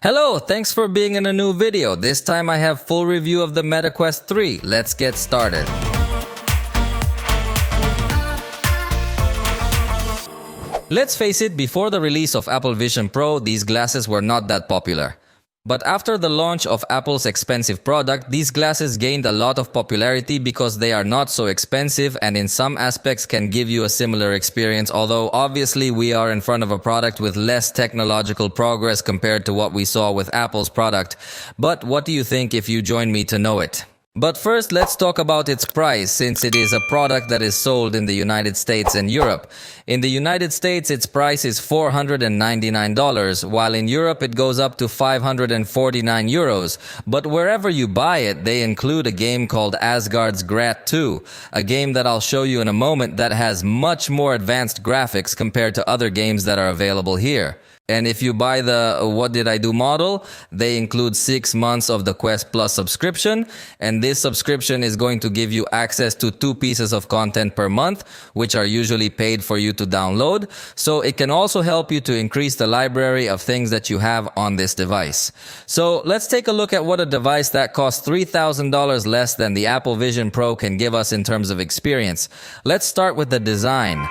Hello, thanks for being in a new video. This time I have full review of the Meta Quest 3. Let's get started. Let's face it, before the release of Apple Vision Pro, these glasses were not that popular. But after the launch of Apple's expensive product, these glasses gained a lot of popularity because they are not so expensive and in some aspects can give you a similar experience, although obviously we are in front of a product with less technological progress compared to what we saw with Apple's product. But what do you think if you join me to know it? But first, let's talk about its price, since it is a product that is sold in the United States and Europe. In the United States, its price is $499, while in Europe it goes up to 549 euros. But wherever you buy it, they include a game called Asgard's Grat 2, a game that I'll show you in a moment that has much more advanced graphics compared to other games that are available here. And if you buy the What Did I Do model, they include 6 months of the Quest Plus subscription. And this subscription is going to give you access to 2 pieces of content per month, which are usually paid for you to download. So it can also help you to increase the library of things that you have on this device. So let's take a look at what a device that costs $3,000 less than the Apple Vision Pro can give us in terms of experience. Let's start with the design.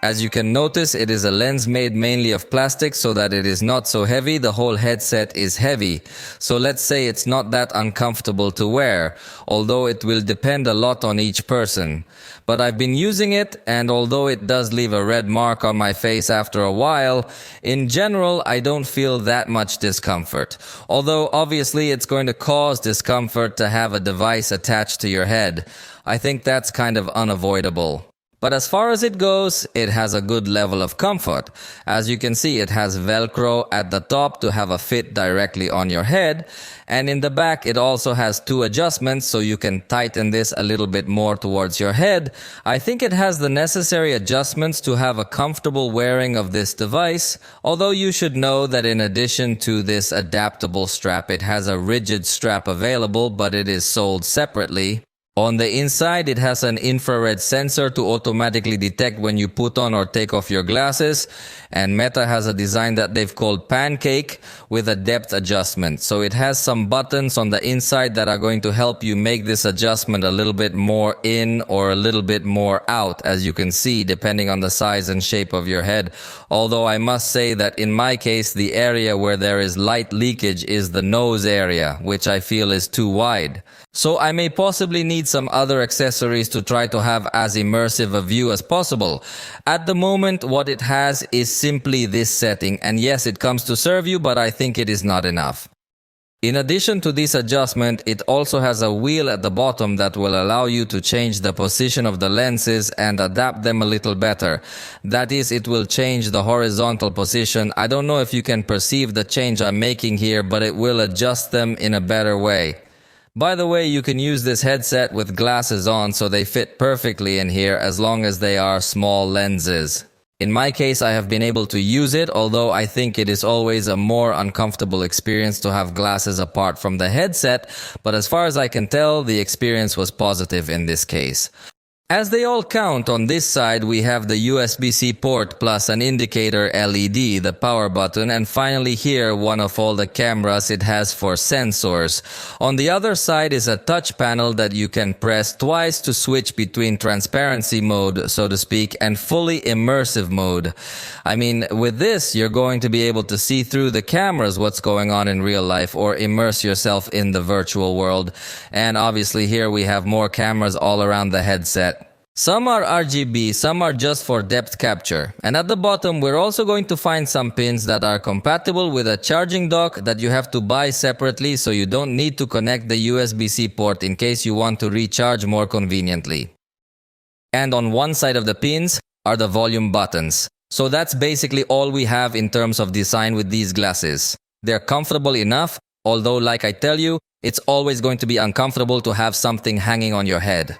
As you can notice, it is a lens made mainly of plastic so that it is not so heavy. The whole headset is heavy. So let's say it's not that uncomfortable to wear, although it will depend a lot on each person. But I've been using it, and although it does leave a red mark on my face after a while, in general, I don't feel that much discomfort. Although obviously it's going to cause discomfort to have a device attached to your head. I think that's kind of unavoidable. But as far as it goes, it has a good level of comfort. As you can see, it has Velcro at the top to have a fit directly on your head. And in the back, it also has 2 adjustments, so you can tighten this a little bit more towards your head. I think it has the necessary adjustments to have a comfortable wearing of this device. Although you should know that in addition to this adaptable strap, it has a rigid strap available, but it is sold separately. On the inside, it has an infrared sensor to automatically detect when you put on or take off your glasses. And Meta has a design that they've called Pancake with a depth adjustment. So it has some buttons on the inside that are going to help you make this adjustment a little bit more in or a little bit more out, as you can see, depending on the size and shape of your head. Although I must say that in my case, the area where there is light leakage is the nose area, which I feel is too wide. So I may possibly need some other accessories to try to have as immersive a view as possible. At the moment, what it has is simply this setting, and yes, it comes to serve you, but I think it is not enough. In addition to this adjustment, it also has a wheel at the bottom that will allow you to change the position of the lenses and adapt them a little better. That is, it will change the horizontal position. I don't know if you can perceive the change I'm making here, but it will adjust them in a better way. By the way, you can use this headset with glasses on, so they fit perfectly in here as long as they are small lenses. In my case, I have been able to use it, although I think it is always a more uncomfortable experience to have glasses apart from the headset, but as far as I can tell, the experience was positive in this case. As they all count, on this side we have the USB-C port plus an indicator LED, the power button, and finally here one of all the cameras it has for sensors. On the other side is a touch panel that you can press twice to switch between transparency mode, so to speak, and fully immersive mode. I mean, with this you're going to be able to see through the cameras what's going on in real life or immerse yourself in the virtual world. And obviously here we have more cameras all around the headset. Some are RGB, some are just for depth capture. And at the bottom, we're also going to find some pins that are compatible with a charging dock that you have to buy separately, so you don't need to connect the USB-C port in case you want to recharge more conveniently. And on one side of the pins are the volume buttons. So that's basically all we have in terms of design with these glasses. They're comfortable enough, although like I tell you, it's always going to be uncomfortable to have something hanging on your head.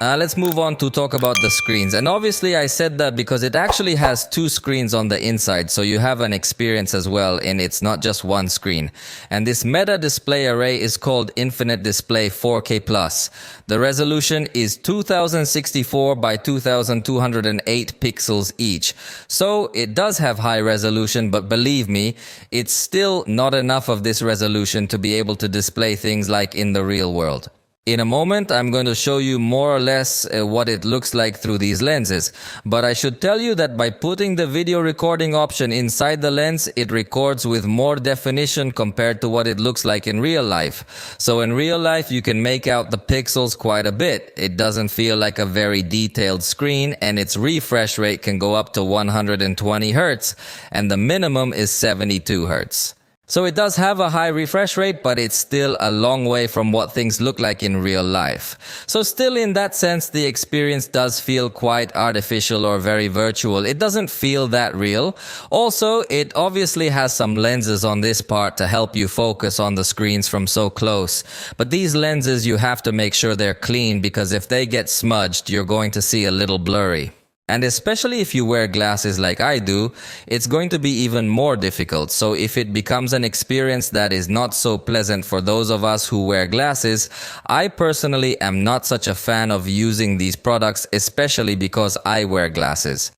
Let's move on to talk about the screens. And obviously I said that because it actually has two screens on the inside, so you have an experience as well, and it's not just one screen. And this Meta display array is called Infinite Display 4K+. The resolution is 2064 by 2208 pixels each. So it does have high resolution, but believe me, it's still not enough of this resolution to be able to display things like in the real world. In a moment, I'm going to show you more or less what it looks like through these lenses. But I should tell you that by putting the video recording option inside the lens, it records with more definition compared to what it looks like in real life. So in real life, you can make out the pixels quite a bit. It doesn't feel like a very detailed screen, and its refresh rate can go up to 120 Hz, and the minimum is 72 Hz. So it does have a high refresh rate, but it's still a long way from what things look like in real life. So still in that sense, the experience does feel quite artificial or very virtual. It doesn't feel that real. Also, it obviously has some lenses on this part to help you focus on the screens from so close. But these lenses, you have to make sure they're clean, because if they get smudged, you're going to see a little blurry. And especially if you wear glasses like I do, it's going to be even more difficult. So if it becomes an experience that is not so pleasant for those of us who wear glasses, I personally am not such a fan of using these products, especially because I wear glasses.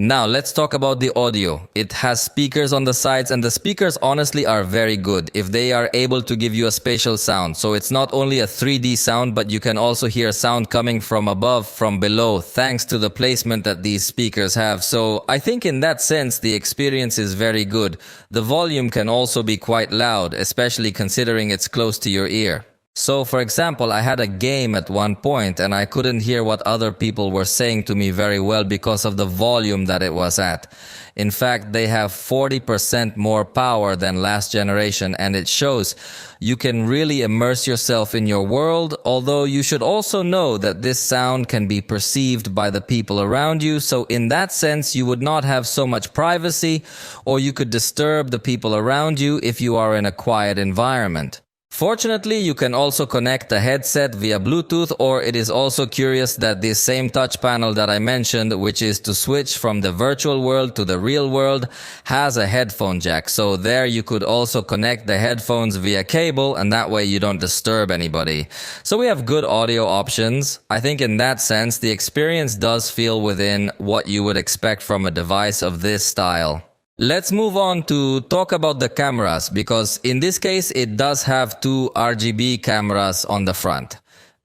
Now let's talk about the audio. It has speakers on the sides, and the speakers honestly are very good if they are able to give you a spatial sound. So it's not only a 3D sound, but you can also hear sound coming from above, from below, thanks to the placement that these speakers have. So I think in that sense, the experience is very good. The volume can also be quite loud, especially considering it's close to your ear. So, for example, I had a game at one point and I couldn't hear what other people were saying to me very well because of the volume that it was at. In fact, they have 40% more power than last generation, and it shows you can really immerse yourself in your world, although you should also know that this sound can be perceived by the people around you. So in that sense, you would not have so much privacy, or you could disturb the people around you if you are in a quiet environment. Fortunately, you can also connect the headset via Bluetooth, or it is also curious that this same touch panel that I mentioned, which is to switch from the virtual world to the real world, has a headphone jack. So there you could also connect the headphones via cable, and that way you don't disturb anybody. So we have good audio options. I think in that sense, the experience does feel within what you would expect from a device of this style. Let's move on to talk about the cameras, because in this case it does have two RGB cameras on the front.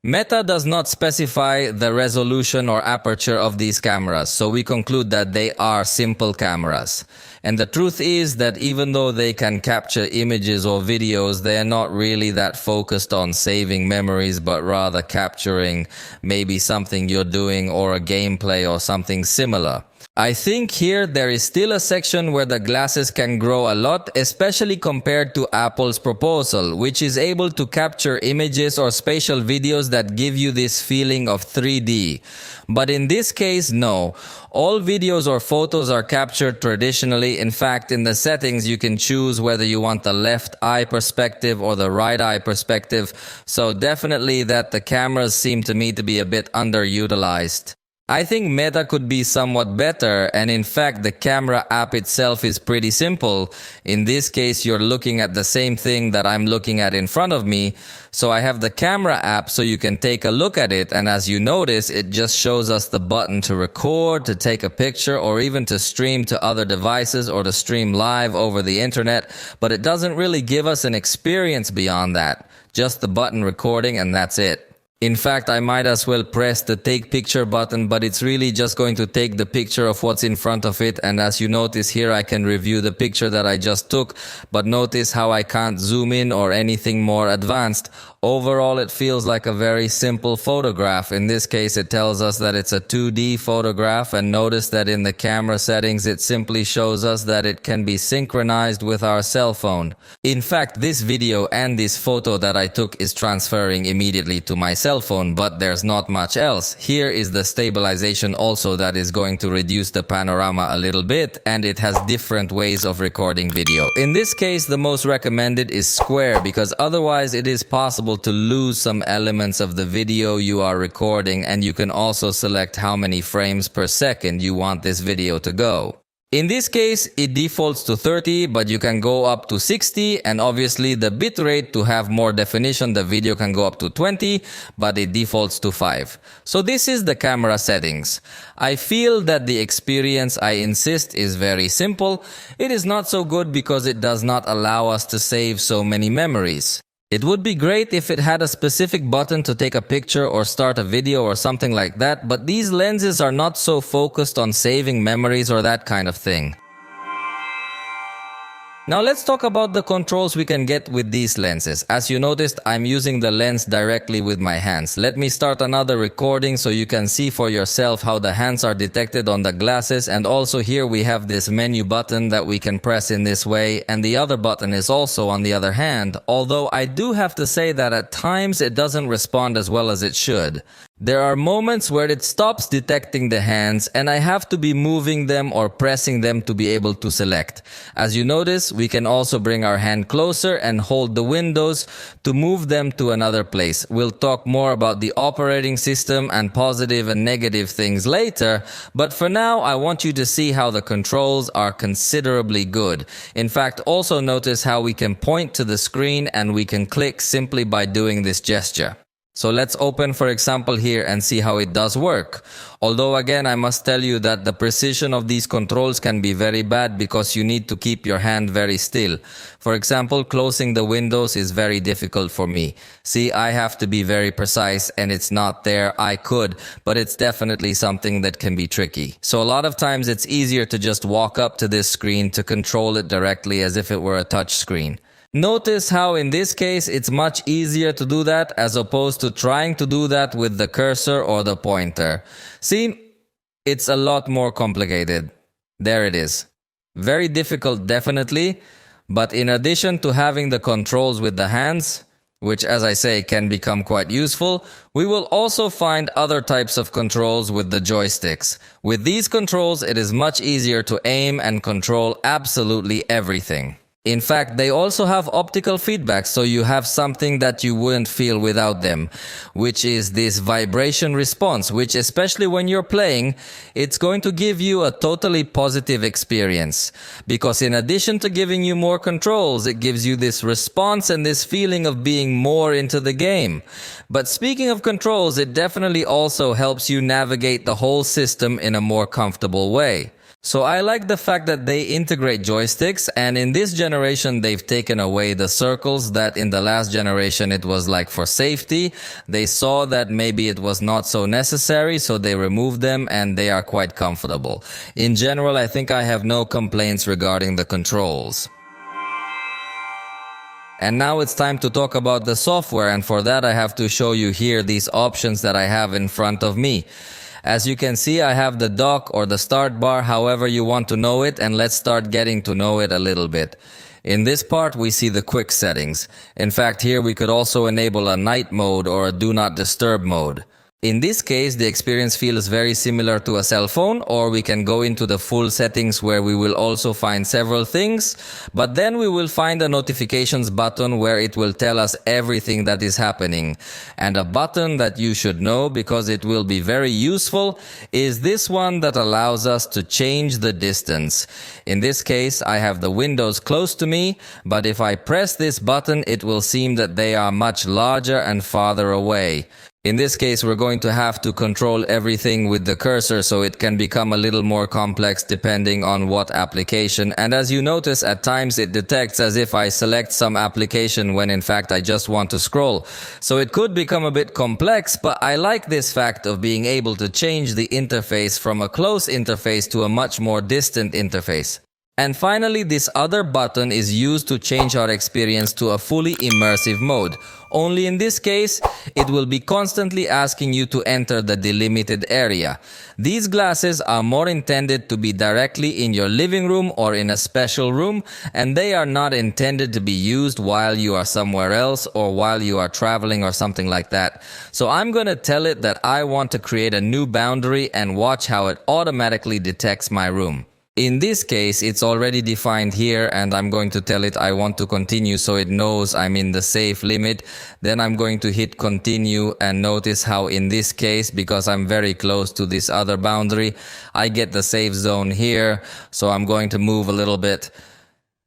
Meta does not specify the resolution or aperture of these cameras, so we conclude that they are simple cameras. And the truth is that even though they can capture images or videos, they are not really that focused on saving memories, but rather capturing maybe something you're doing or a gameplay or something similar. I think here there is still a section where the glasses can grow a lot, especially compared to Apple's proposal, which is able to capture images or spatial videos that give you this feeling of 3D. But in this case, no. All videos or photos are captured traditionally. In fact, in the settings, you can choose whether you want the left eye perspective or the right eye perspective. So definitely that the cameras seem to me to be a bit underutilized. I think Meta could be somewhat better, and in fact the camera app itself is pretty simple. In this case, you're looking at the same thing that I'm looking at in front of me. So I have the camera app so you can take a look at it, and as you notice, it just shows us the button to record, to take a picture, or even to stream to other devices or to stream live over the internet, but it doesn't really give us an experience beyond that. Just the button recording, and that's it. In fact, I might as well press the take picture button, but it's really just going to take the picture of what's in front of it. And as you notice here, I can review the picture that I just took, but notice how I can't zoom in or anything more advanced. Overall, it feels like a very simple photograph. In this case, it tells us that it's a 2D photograph, and notice that in the camera settings, it simply shows us that it can be synchronized with our cell phone. In fact, this video and this photo that I took is transferring immediately to my cell phone, but there's not much else. Here is the stabilization also that is going to reduce the panorama a little bit, and it has different ways of recording video. In this case, the most recommended is square, because otherwise it is possible possible to lose some elements of the video you are recording, and you can also select how many frames per second you want this video to go. In this case, it defaults to 30, but you can go up to 60, and obviously the bitrate, to have more definition, the video can go up to 20, but it defaults to 5. So this is the camera settings. I feel that the experience, I insist, is very simple. It is not so good because it does not allow us to save so many memories. It would be great if it had a specific button to take a picture or start a video or something like that, but these lenses are not so focused on saving memories or that kind of thing. Now let's talk about the controls we can get with these lenses. As you noticed, I'm using the lens directly with my hands. Let me start another recording so you can see for yourself how the hands are detected on the glasses, and also here we have this menu button that we can press in this way, and the other button is also on the other hand, although I do have to say that at times it doesn't respond as well as it should. There are moments where it stops detecting the hands and I have to be moving them or pressing them to be able to select. As you notice, we can also bring our hand closer and hold the windows to move them to another place. We'll talk more about the operating system and positive and negative things later, but for now I want you to see how the controls are considerably good. In fact, also notice how we can point to the screen and we can click simply by doing this gesture. So let's open, for example, here and see how it does work. Although again, I must tell you that the precision of these controls can be very bad because you need to keep your hand very still. For example, closing the windows is very difficult for me. See, I have to be very precise and it's not there. I could, but it's definitely something that can be tricky. So a lot of times it's easier to just walk up to this screen to control it directly as if it were a touch screen. Notice how in this case it's much easier to do that as opposed to trying to do that with the cursor or the pointer. See, it's a lot more complicated. There it is. Very difficult, definitely, but in addition to having the controls with the hands, which as I say can become quite useful, we will also find other types of controls with the joysticks. With these controls, it is much easier to aim and control absolutely everything. In fact, they also have optical feedback, so you have something that you wouldn't feel without them, which is this vibration response, which especially when you're playing, it's going to give you a totally positive experience. Because in addition to giving you more controls, it gives you this response and this feeling of being more into the game. But speaking of controls, it definitely also helps you navigate the whole system in a more comfortable way. So I like the fact that they integrate joysticks, and in this generation they've taken away the circles that in the last generation it was like for safety. They saw that maybe it was not so necessary, so they removed them and they are quite comfortable. In general, I think I have no complaints regarding the controls. And now it's time to talk about the software, and for that I have to show you here these options that I have in front of me. As you can see, I have the dock or the start bar, however you want to know it, and let's start getting to know it a little bit. In this part, we see the quick settings. In fact, here we could also enable a night mode or a do not disturb mode. In this case, the experience feels very similar to a cell phone, or we can go into the full settings where we will also find several things, but then we will find a notifications button where it will tell us everything that is happening. And a button that you should know because it will be very useful is this one that allows us to change the distance. In this case, I have the windows close to me, but if I press this button, it will seem that they are much larger and farther away. In this case, we're going to have to control everything with the cursor, so it can become a little more complex depending on what application. And as you notice, at times it detects as if I select some application when in fact I just want to scroll. So it could become a bit complex, but I like this fact of being able to change the interface from a close interface to a much more distant interface. And finally, this other button is used to change our experience to a fully immersive mode. Only in this case, it will be constantly asking you to enter the delimited area. These glasses are more intended to be directly in your living room or in a special room, and they are not intended to be used while you are somewhere else or while you are traveling or something like that. So I'm going to tell it that I want to create a new boundary and watch how it automatically detects my room. In this case, it's already defined here and I'm going to tell it I want to continue so it knows I'm in the safe limit. Then I'm going to hit continue and notice how in this case, because I'm very close to this other boundary, I get the safe zone here. So I'm going to move a little bit.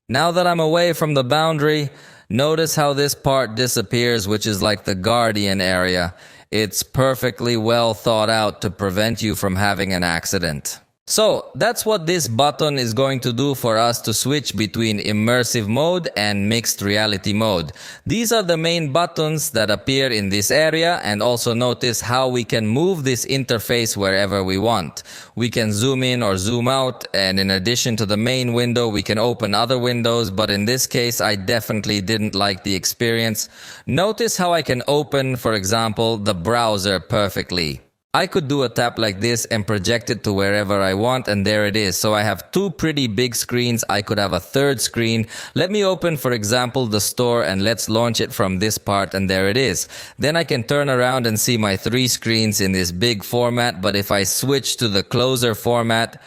Now that I'm away from the boundary, notice how this part disappears, which is like the guardian area. It's perfectly well thought out to prevent you from having an accident. So that's what this button is going to do for us to switch between immersive mode and mixed reality mode. These are the main buttons that appear in this area, and also notice how we can move this interface wherever we want. We can zoom in or zoom out, and in addition to the main window, we can open other windows, but in this case, I definitely didn't like the experience. Notice how I can open, for example, the browser perfectly. I could do a tap like this and project it to wherever I want, and there it is. So I have two pretty big screens. I could have a third screen. Let me open, for example, the store, and let's launch it from this part, and there it is. Then I can turn around and see my three screens in this big format, but if I switch to the closer format,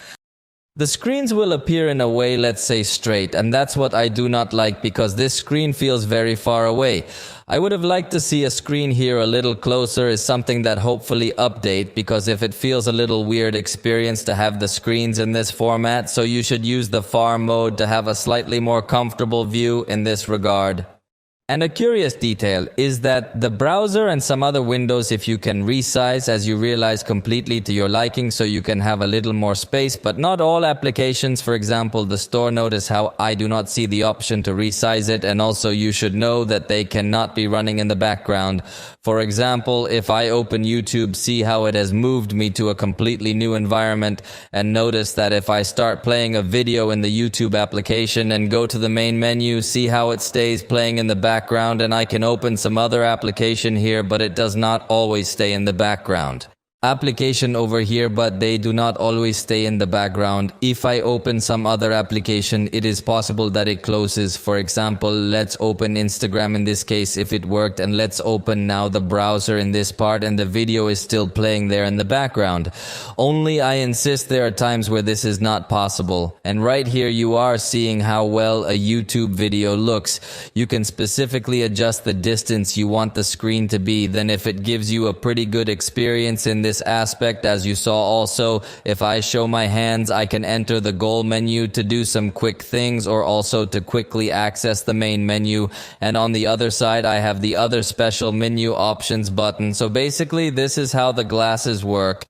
the screens will appear in a way, let's say, straight, and that's what I do not like because this screen feels very far away. I would have liked to see a screen here a little closer is something that hopefully update, because if it feels a little weird experience to have the screens in this format, so you should use the far mode to have a slightly more comfortable view in this regard. And a curious detail is that the browser and some other windows, if you can resize as you realize completely to your liking, so you can have a little more space, but not all applications. For example, the store, notice how I do not see the option to resize it, and also you should know that they cannot be running in the background. For example, if I open YouTube, see how it has moved me to a completely new environment, and notice that if I start playing a video in the YouTube application and go to the main menu, see how it stays playing in the background, and I can open some other application here, but it does not always stay in the background. Application over here, but they do not always stay in the background. If I open some other application, it is possible that it closes. For example, let's open Instagram in this case if it worked, and let's open now the browser in this part, and the video is still playing there in the background. Only I insist there are times where this is not possible. And right here you are seeing how well a YouTube video looks. You can specifically adjust the distance you want the screen to be. Then if it gives you a pretty good experience in this aspect, as you saw also, if I show my hands, I can enter the goal menu to do some quick things, or also to quickly access the main menu. And on the other side, I have the other special menu options button. So basically, this is how the glasses work.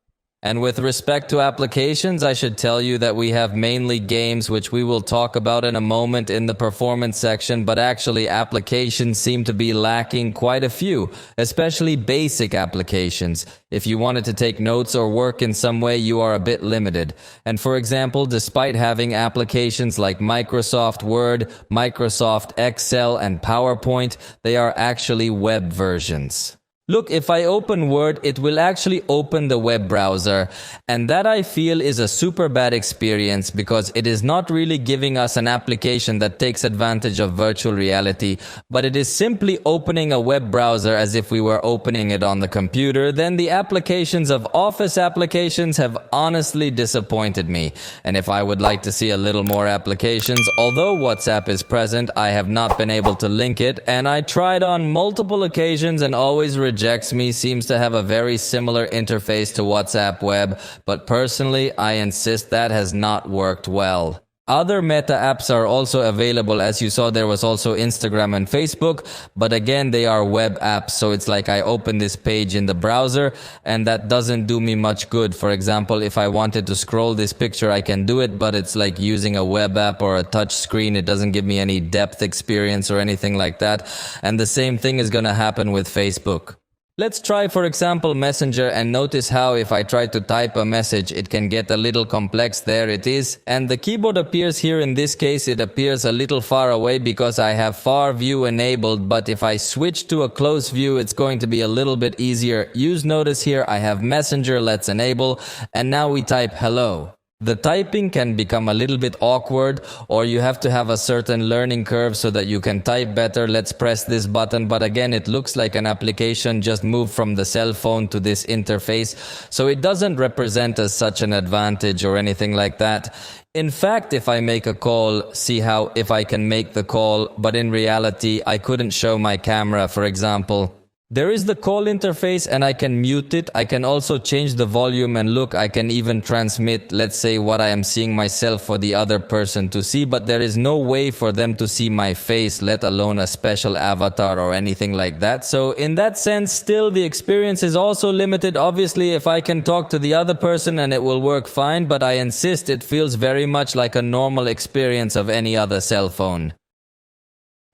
And with respect to applications, I should tell you that we have mainly games, which we will talk about in a moment in the performance section, but actually applications seem to be lacking quite a few, especially basic applications. If you wanted to take notes or work in some way, you are a bit limited. And for example, despite having applications like Microsoft Word, Microsoft Excel, and PowerPoint, they are actually web versions. Look, if I open Word, it will actually open the web browser, and that I feel is a super bad experience because it is not really giving us an application that takes advantage of virtual reality, but it is simply opening a web browser as if we were opening it on the computer. Then the applications of Office applications have honestly disappointed me, and if I would like to see a little more applications, although WhatsApp is present, I have not been able to link it, and I tried on multiple occasions and always rejects me. Seems to have a very similar interface to WhatsApp web, but personally I insist that has not worked well. Other meta apps are also available. As you saw, there was also Instagram and Facebook, but again they are web apps, so it's like I open this page in the browser and that doesn't do me much good. For example, if I wanted to scroll this picture I can do it, but it's like using a web app or a touch screen. It doesn't give me any depth experience or anything like that, and the same thing is gonna happen with Facebook. Let's try, for example, Messenger, and notice how if I try to type a message, it can get a little complex. There it is. And the keyboard appears here. In this case, it appears a little far away because I have far view enabled. But if I switch to a close view, it's going to be a little bit easier. Notice here, I have Messenger. Let's enable. And now we type hello. The typing can become a little bit awkward, or you have to have a certain learning curve so that you can type better. Let's press this button, but again, it looks like an application just moved from the cell phone to this interface, so it doesn't represent as such an advantage or anything like that. In fact, if I make a call, see how if I can make the call, but in reality, I couldn't show my camera, for example. There is the call interface and I can mute it. I can also change the volume, and look, I can even transmit, let's say, what I am seeing myself for the other person to see, but there is no way for them to see my face, let alone a special avatar or anything like that. So in that sense, still the experience is also limited. Obviously, if I can talk to the other person and it will work fine, but I insist it feels very much like a normal experience of any other cell phone.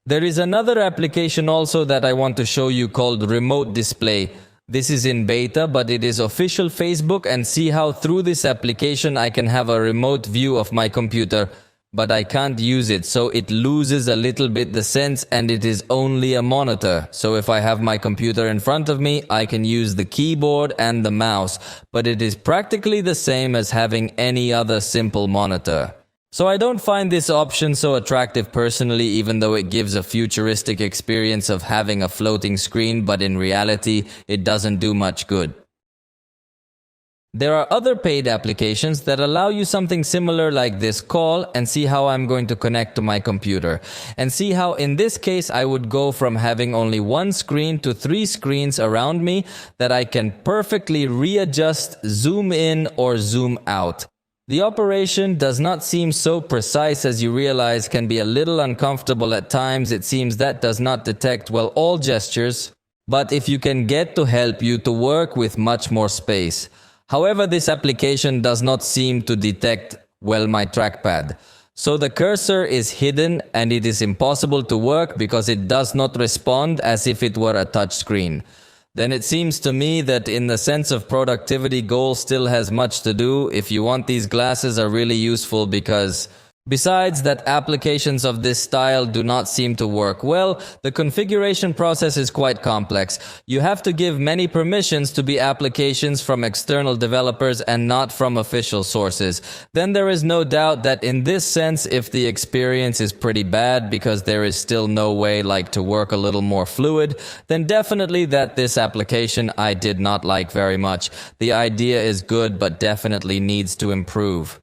There is another application also that I want to show you called Remote Display. This is in beta, but it is official Facebook, and see how through this application I can have a remote view of my computer, but I can't use it, so it loses a little bit the sense, and it is only a monitor. So if I have my computer in front of me, I can use the keyboard and the mouse, but it is practically the same as having any other simple monitor. So I don't find this option so attractive personally, even though it gives a futuristic experience of having a floating screen, but in reality, it doesn't do much good. There are other paid applications that allow you something similar like this call, and see how I'm going to connect to my computer. And see how in this case I would go from having only one screen to 3 screens around me that I can perfectly readjust, zoom in or zoom out. The operation does not seem so precise, as you realize can be a little uncomfortable at times. It seems that does not detect well all gestures, but if you can get to help you to work with much more space. However, this application does not seem to detect well my trackpad. So the cursor is hidden and it is impossible to work because it does not respond as if it were a touch screen. Then it seems to me that in the sense of productivity, goal still has much to do. If you want, these glasses are really useful, because besides that applications of this style do not seem to work well, the configuration process is quite complex. You have to give many permissions to be applications from external developers and not from official sources. Then there is no doubt that in this sense, if the experience is pretty bad because there is still no way to work a little more fluid, then definitely that this application I did not like very much. The idea is good, but definitely needs to improve.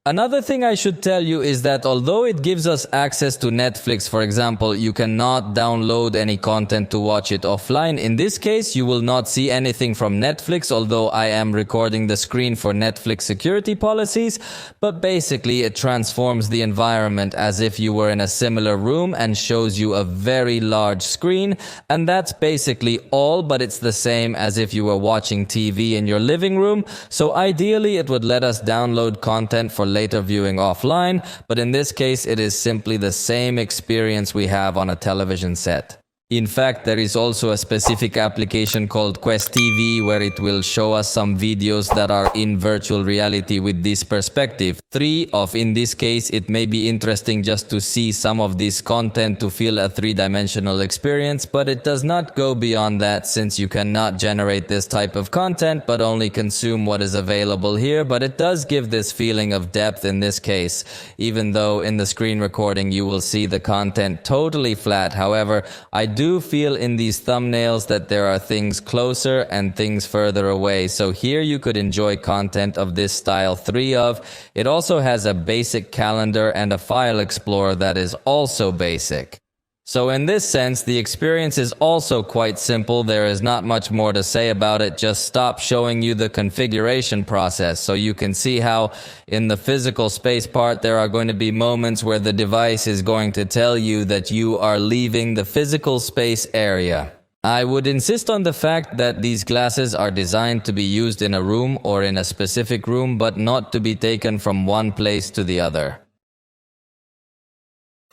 Another thing I should tell you is that although it gives us access to Netflix, for example, you cannot download any content to watch it offline. In this case, you will not see anything from Netflix, although I am recording the screen for Netflix security policies. But basically, it transforms the environment as if you were in a similar room and shows you a very large screen. And that's basically all, but it's the same as if you were watching TV in your living room. So ideally, it would let us download content for later viewing offline, but in this case it is simply the same experience we have on a television set. In fact, there is also a specific application called Quest TV where it will show us some videos that are in virtual reality with this perspective. In this case, it may be interesting just to see some of this content to feel a three-dimensional experience, but it does not go beyond that, since you cannot generate this type of content but only consume what is available here. But it does give this feeling of depth in this case, even though in the screen recording you will see the content totally flat. However, I do feel in these thumbnails that there are things closer and things further away. So here you could enjoy content of this style 3 of. It also has a basic calendar and a file explorer that is also basic. So in this sense, the experience is also quite simple. There is not much more to say about it. Just stop showing you the configuration process so you can see how in the physical space part there are going to be moments where the device is going to tell you that you are leaving the physical space area. I would insist on the fact that these glasses are designed to be used in a room or in a specific room, but not to be taken from one place to the other.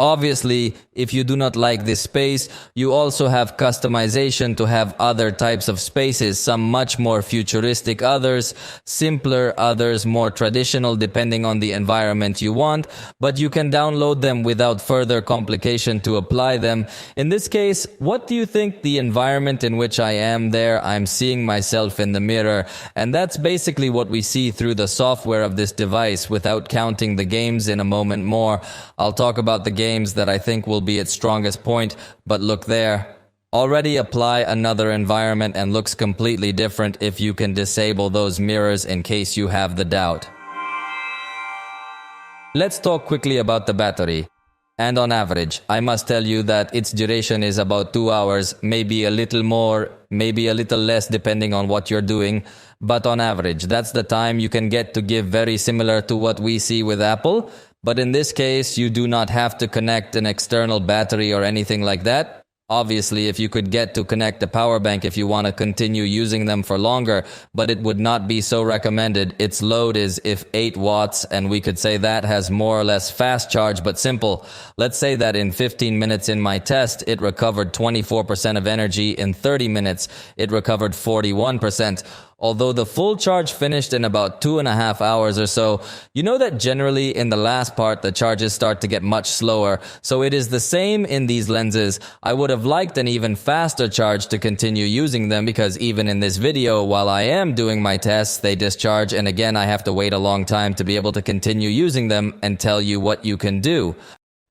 Obviously, if you do not like this space, you also have customization to have other types of spaces, some much more futuristic, others simpler, others more traditional depending on the environment you want, but you can download them without further complication to apply them. In this case, what do you think the environment in which I am there? I'm seeing myself in the mirror, and that's basically what we see through the software of this device without counting the games in a moment more. I'll talk about the games that I think will be its strongest point, but look there. Already apply another environment and looks completely different if you can disable those mirrors in case you have the doubt. Let's talk quickly about the battery. And on average, I must tell you that its duration is about 2 hours, maybe a little more, maybe a little less depending on what you're doing. But on average, that's the time you can get to give, very similar to what we see with Apple. But in this case, you do not have to connect an external battery or anything like that. Obviously, if you could get to connect a power bank if you want to continue using them for longer, but it would not be so recommended. Its load is if 8 watts, and we could say that has more or less fast charge, but simple. Let's say that in 15 minutes in my test, it recovered 24% of energy. In 30 minutes, it recovered 41%. Although the full charge finished in about 2.5 hours or so. You know that generally in the last part the charges start to get much slower, so it is the same in these lenses. I would have liked an even faster charge to continue using them, because even in this video, while I am doing my tests, they discharge, and again I have to wait a long time to be able to continue using them and tell you what you can do.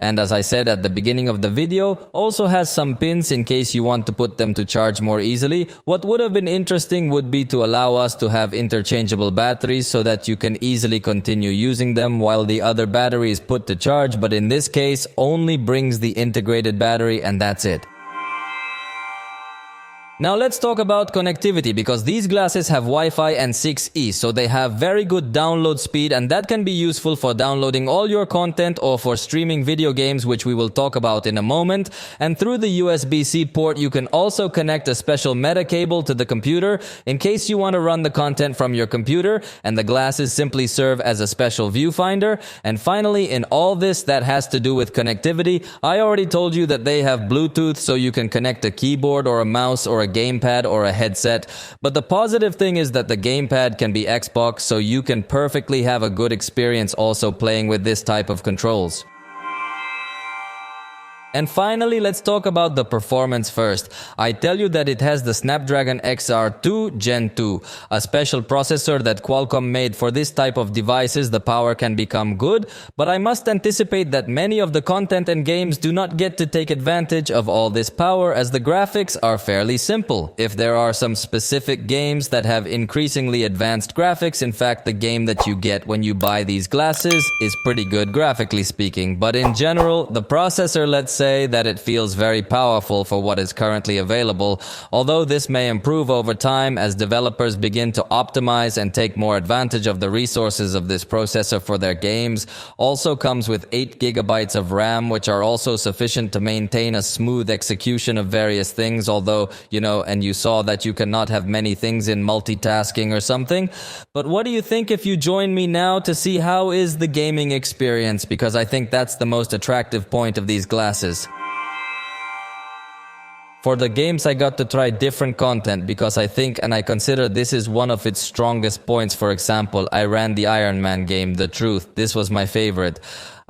And as I said at the beginning of the video, also has some pins in case you want to put them to charge more easily. What would have been interesting would be to allow us to have interchangeable batteries so that you can easily continue using them while the other battery is put to charge, but in this case only brings the integrated battery and that's it. Now let's talk about connectivity, because these glasses have Wi-Fi and 6E, so they have very good download speed, and that can be useful for downloading all your content or for streaming video games, which we will talk about in a moment. And through the USB-C port, you can also connect a special meta cable to the computer in case you want to run the content from your computer, and the glasses simply serve as a special viewfinder. And finally, in all this that has to do with connectivity, I already told you that they have Bluetooth, so you can connect a keyboard or a mouse or a gamepad or a headset. But the positive thing is that the gamepad can be Xbox, so you can perfectly have a good experience also playing with this type of controls. And finally, let's talk about the performance first. I tell you that it has the Snapdragon XR2 Gen 2, a special processor that Qualcomm made for this type of devices. The power can become good, but I must anticipate that many of the content and games do not get to take advantage of all this power, as the graphics are fairly simple. If there are some specific games that have increasingly advanced graphics, in fact the game that you get when you buy these glasses is pretty good graphically speaking, but in general the processor, let's say that it feels very powerful for what is currently available, although this may improve over time as developers begin to optimize and take more advantage of the resources of this processor for their games. Also comes with 8 GB of RAM, which are also sufficient to maintain a smooth execution of various things, although, and you saw that you cannot have many things in multitasking or something. But what do you think if you join me now to see how is the gaming experience, because I think that's the most attractive point of these glasses. For the games, I got to try different content because I think and I consider this is one of its strongest points. For example, I ran the Iron Man game, The Truth. This was my favorite.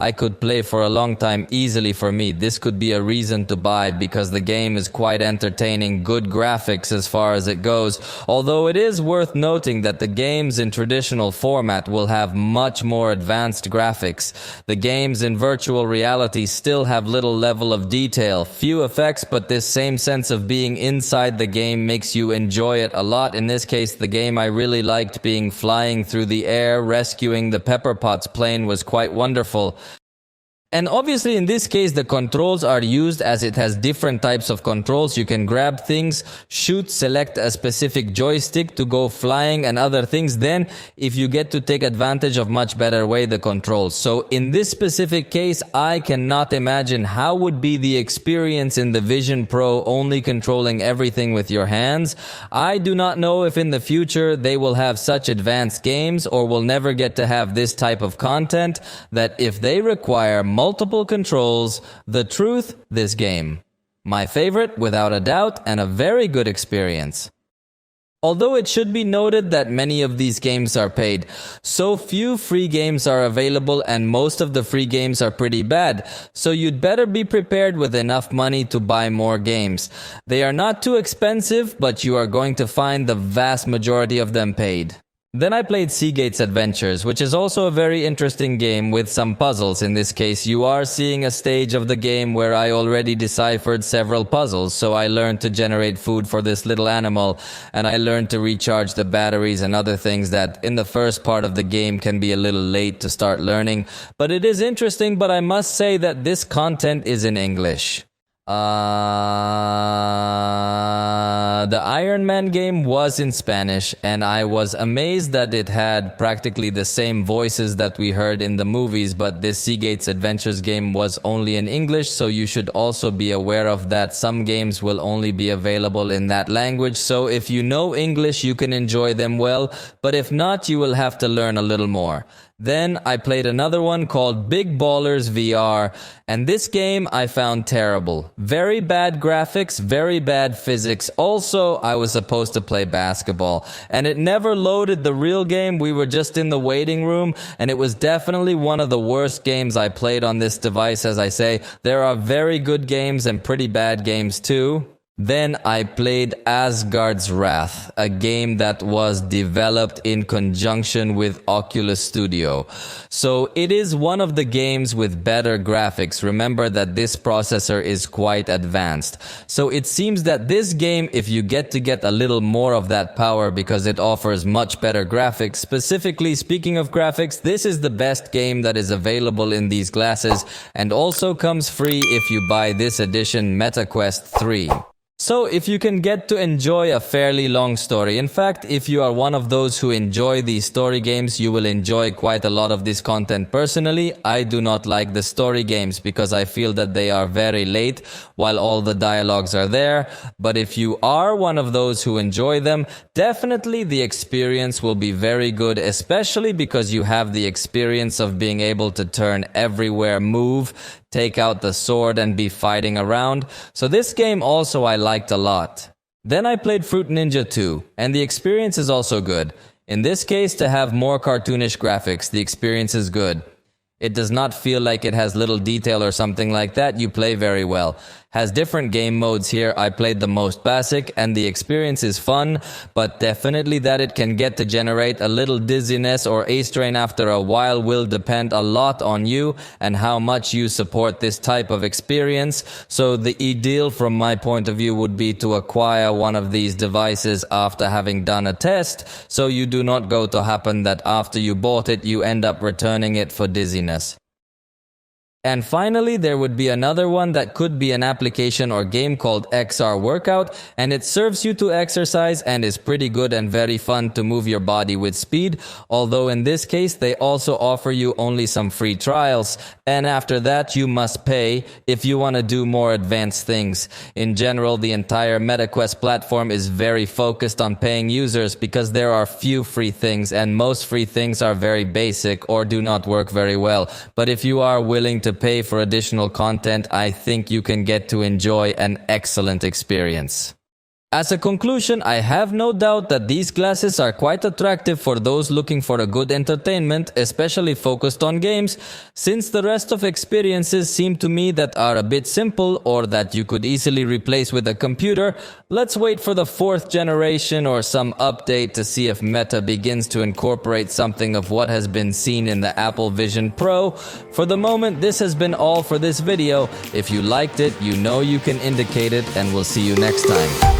I could play for a long time easily. For me, this could be a reason to buy because the game is quite entertaining, good graphics as far as it goes, although it is worth noting that the games in traditional format will have much more advanced graphics. The games in virtual reality still have little level of detail, few effects, but this same sense of being inside the game makes you enjoy it a lot. In this case, the game I really liked being flying through the air, rescuing the Pepper Potts plane was quite wonderful. And obviously in this case the controls are used as it has different types of controls. You can grab things, shoot, select a specific joystick to go flying and other things. Then if you get to take advantage of much better way the controls. So in this specific case I cannot imagine how would be the experience in the Vision Pro only controlling everything with your hands. I do not know if in the future they will have such advanced games or will never get to have this type of content that if they require multiple controls. The truth, this game. My favorite, without a doubt, and a very good experience. Although it should be noted that many of these games are paid, so few free games are available and most of the free games are pretty bad, so you'd better be prepared with enough money to buy more games. They are not too expensive, but you are going to find the vast majority of them paid. Then I played Seagate's Adventures, which is also a very interesting game with some puzzles. In this case, you are seeing a stage of the game where I already deciphered several puzzles, so I learned to generate food for this little animal, and I learned to recharge the batteries and other things that in the first part of the game can be a little late to start learning. But it is interesting, but I must say that this content is in English. The Iron Man game was in Spanish, and I was amazed that it had practically the same voices that we heard in the movies, but this Seagate's Adventures game was only in English, so you should also be aware of that. Some games will only be available in that language, so if you know English, you can enjoy them well, but if not, you will have to learn a little more. Then I played another one called Big Ballers VR, and this game I found terrible. Very bad graphics, very bad physics. Also, I was supposed to play basketball, and it never loaded the real game. We were just in the waiting room, and it was definitely one of the worst games I played on this device. As I say, there are very good games and pretty bad games too. Then I played Asgard's Wrath, a game that was developed in conjunction with Oculus Studio. So it is one of the games with better graphics. Remember that this processor is quite advanced. So it seems that this game, if you get a little more of that power because it offers much better graphics. Specifically, speaking of graphics, this is the best game that is available in these glasses and also comes free if you buy this edition, MetaQuest 3. So if you can get to enjoy a fairly long story, in fact, if you are one of those who enjoy these story games, you will enjoy quite a lot of this content. Personally, I do not like the story games because I feel that they are very late while all the dialogues are there. But if you are one of those who enjoy them, definitely the experience will be very good, especially because you have the experience of being able to turn everywhere, move, take out the sword and be fighting around. So this game also I liked a lot. Then I played Fruit Ninja 2, and the experience is also good. In this case, to have more cartoonish graphics, the experience is good. It does not feel like it has little detail or something like that. You play very well. Has different game modes here. I played the most basic and the experience is fun, but definitely that it can get to generate a little dizziness or A-strain after a while will depend a lot on you and how much you support this type of experience. So the ideal from my point of view would be to acquire one of these devices after having done a test, so you do not go to happen that after you bought it you end up returning it for dizziness. And finally, there would be another one that could be an application or game called XR Workout, and it serves you to exercise and is pretty good and very fun to move your body with speed, although in this case they also offer you only some free trials, and after that you must pay if you want to do more advanced things. In general, the entire MetaQuest platform is very focused on paying users because there are few free things, and most free things are very basic or do not work very well. But if you are willing to pay for additional content, I think you can get to enjoy an excellent experience. As a conclusion, I have no doubt that these glasses are quite attractive for those looking for a good entertainment, especially focused on games, since the rest of experiences seem to me that are a bit simple or that you could easily replace with a computer. Let's wait for the 4th generation or some update to see if Meta begins to incorporate something of what has been seen in the Apple Vision Pro. For the moment, this has been all for this video. If you liked it, you know you can indicate it, and we'll see you next time.